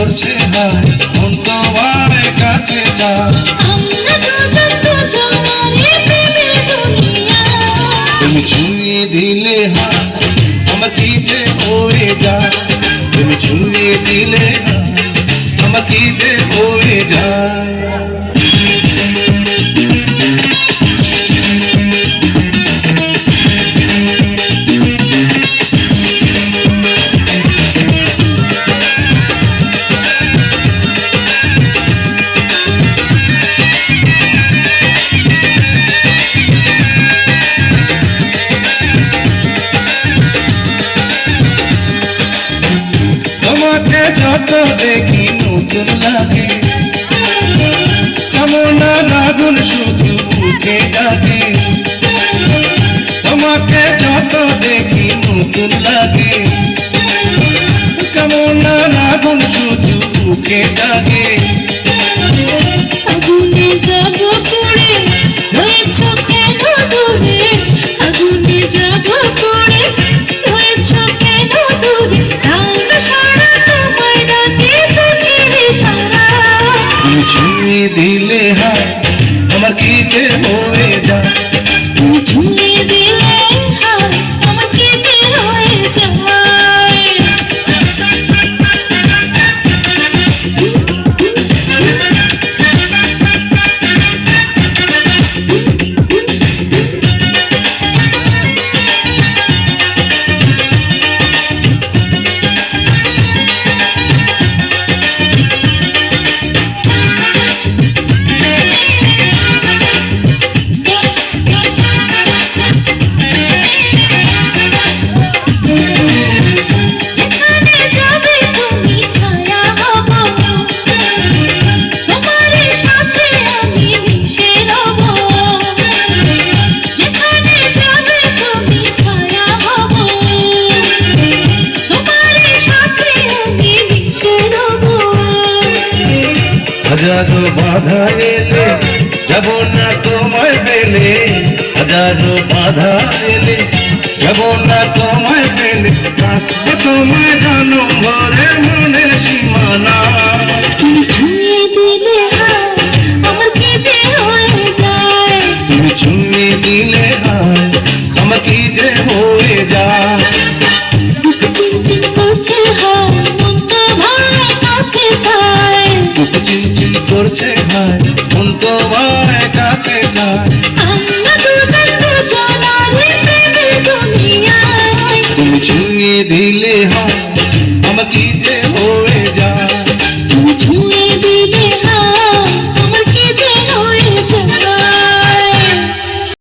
করছে হায় মন তোমার কাছে যায়। আমরা দুজন দুজনারে প্রেমের দুনিয়া। তুমি ছুঁয়ে দিলে হায় আমার কি যে হয়ে যায়। তুমি ছুঁয়ে দিলে হায় আমার কি যে হয়ে যায়। তোমাকে যত দেখি নতুন লাগে, কামনার আগুন শুধু বুকে জাগে। তোমাকে যত দেখি নতুন লাগে, কামনার আগুন শুধু বুকে জাগে। আগুনে যাব পড়ে রয়েছ কেন দূরে। আগুনে যাব পড়ে রয়েছ কেন দূরে। ডাক সারা তোমায় ডাকে চোখের ইশারা। তুমি ছুঁয়ে দিলে হায় আমার কি যে হয়ে যায়। তুমি ছুঁয়ে দিলে হায় আমার কি যে হয়ে যায়। হাজারো বাধা এলে যাব না তোমায় পেলে। হাজারো বাধা এলে যাব না তোমায় পেলে। রাখবো তোমায় জানো ঘরে মনের সীমানা। তুমি ছুঁয়ে দিলে হায় আমার কি যে হয়ে যায়। তুমি ছুঁয়ে দিলে হায় আমার কি যে হয়ে যায়। বুক চিনচিন করছে হায় মন তোমার কাছে চায়। বুক চিনচিন করছে হায় মন তোমার কাছে যায়।